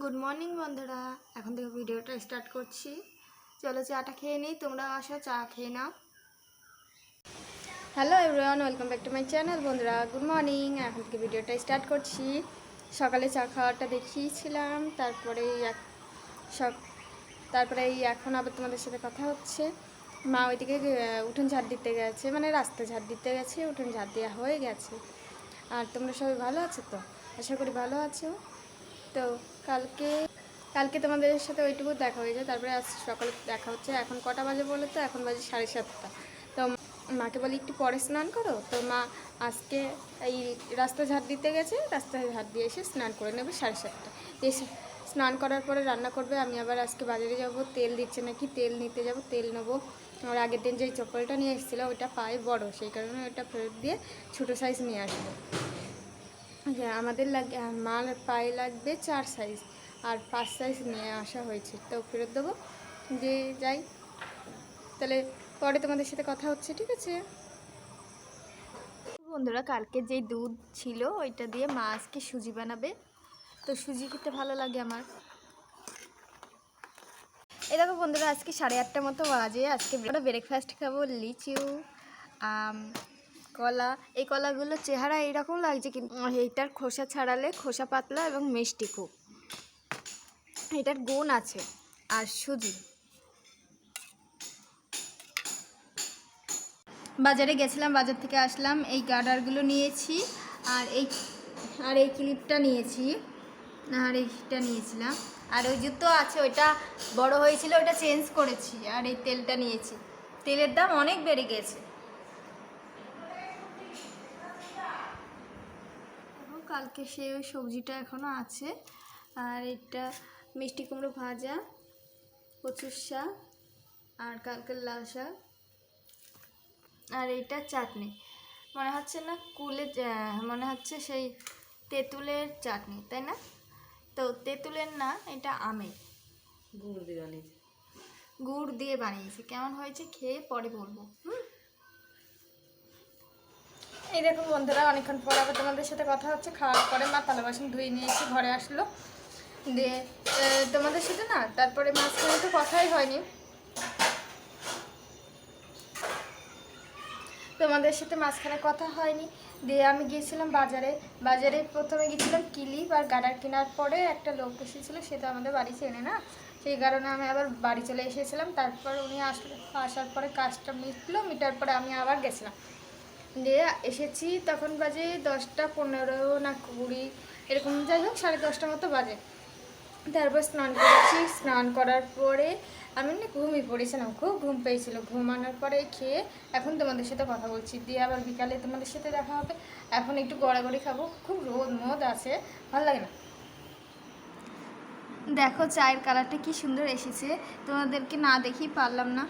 Good morning বন্ধুরা, এখন থেকে ভিডিওটা স্টার্ট করছি। চলো চাটা খেয়ে নিই, তোমরা আসো চা খেয়ে নাও। Hello everyone, welcome back to my channel. বন্ধুরা গুড মর্নিং, এখন থেকে ভিডিওটা স্টার্ট করছি। সকালে চা খাওয়াটা দেখিয়েছিলাম, তারপরে এখন আবার তোমাদের সাথে কথা হচ্ছে। মা ওইদিকে উঠোন ঝাড় দিতে গেছে, মানে রাস্তা ঝাড় দিতে গেছে, উঠোন ঝাড় দেওয়া হয়ে গেছে। আর তোমরা সবাই ভালো আছো তো? আশা করি ভালো আছো। তো কালকে তোমাদের সাথে ওইটুকু দেখা হয়েছে, তারপরে আজ সকালে দেখা হচ্ছে। এখন কটা বাজে বলো তো? এখন বাজে 7:30। তো মাকে বলি একটু পরে স্নান করো, তো মা আজকে এই রাস্তা ঝাড় দিতে গেছে, রাস্তায় ঝাড় দিয়ে এসে স্নান করে নেবে 7:30। এসে স্নান করার পরে রান্না করবে। আমি আবার আজকে বাজারে যাব, তেল দিচ্ছে নাকি, তেল নিতে যাব, তেল নেবো। আর আগের দিন যেই চপ্পলটা নিয়ে এসেছিলো ওইটা পায়ে বড়, সেই কারণে ওইটা ফেরত দিয়ে ছোটো সাইজ নিয়ে আসবো। আমাদের মার পায়ে লাগবে 4 সাইজ, আর 5 সাইজ নিয়ে আসা হয়েছে, তো ফেরত দেবো। যে যাই, তাহলে পরে তোমাদের সাথে কথা হচ্ছে, ঠিক আছে বন্ধুরা? কালকে যেই দুধ ছিল ওইটা দিয়ে মা আজকে সুজি বানাবে, তো সুজি খেতে ভালো লাগে আমার। এই দেখো বন্ধুরা, আজকে 8:30 মতো বাজে। আজকে ব্রেকফাস্ট খাবো, লিচু, কলা। এই কলাগুলোর চেহারা এইরকম লাগছে, কিন্তু এইটার খোসা ছাড়ালে খোসা পাতলা এবং মিষ্টি খুব, এটার গুণ আছে। আর সুজি, বাজারে গেছিলাম, বাজার থেকে আসলাম, এই গার্ডারগুলো নিয়েছি, আর এই ক্লিপটা নিয়েছি, আর এইটা নিয়েছিলাম। আর ওই জুতো আছে, ওইটা বড় হয়েছিল, ওইটা চেঞ্জ করেছি। আর এই তেলটা নিয়েছি, তেলের দাম অনেক বেড়ে গেছে। কালকে সে ওই সবজিটা এখনও আছে। আর এটা মিষ্টি কুমড়ো ভাজা, কচুর শাক, আর কালকের লাল শাক, আর এইটা চাটনি। মনে হচ্ছে না মনে হচ্ছে সেই তেঁতুলের চাটনি, তাই না? তো তেঁতুলের না, এটা আমের, গুড় দিয়ে বানিয়েছে। কেমন হয়েছে খেয়ে পরে বলবো। এই দেখো বন্ধুরা, অনেকক্ষণ পর আবার তোমাদের সাথে কথা হচ্ছে। খাওয়ার পরে মা থালা বাসন ধুয়ে নিয়েছি, ঘরে আসলো দিয়ে তোমাদের সাথে না, তারপরে মাঝখানে তো কথাই হয়নি, তোমাদের সাথে মাঝখানে কথা হয়নি। দিয়ে আমি গিয়েছিলাম বাজারে প্রথমে গিয়েছিলাম ক্লিপ আর গার্ডার কেনার পরে একটা লোক এসেছিলো, সে তো আমাদের বাড়ি চেনে না, সেই কারণে আমি আবার বাড়ি চলে এসেছিলাম। তারপর উনি আসার পরে কাজটা মিটার পরে আমি আবার গেছিলাম, দিয়ে এসেছি। তখন বাজে 10:15 না 20 এরকম, যাই হোক 10:30 মতো বাজে। তারপর স্নান করেছি, স্নান করার পরে আমি না ঘুমিয়ে পড়েছিলাম, খুব ঘুম পেয়েছিল। ঘুমানোর পরে খেয়ে এখন তোমাদের সাথে কথা বলছি, দিয়ে আবার বিকালে তোমাদের সাথে দেখা হবে। এখন একটু গড়াগড়ি খাবো, খুব রোদ আছে, ভালো লাগে না। দেখো চায়ের কালারটা কি সুন্দর এসেছে, তোমাদেরকে না দেখি পারলাম না।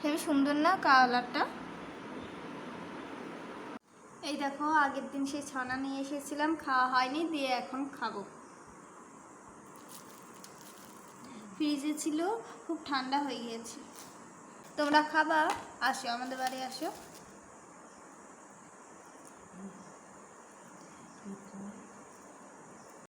হেবি সুন্দর না কালারটা? এই দেখো, আগের দিন সেই ছানা নিয়ে এসেছিলাম, খাওয়া হয়নি, দিয়ে এখন খাবো। ফ্রিজে ছিল, খুব ঠান্ডা হয়ে গিয়েছে। তোমরা খাবা? আসো আমাদের বাড়ি, আসো।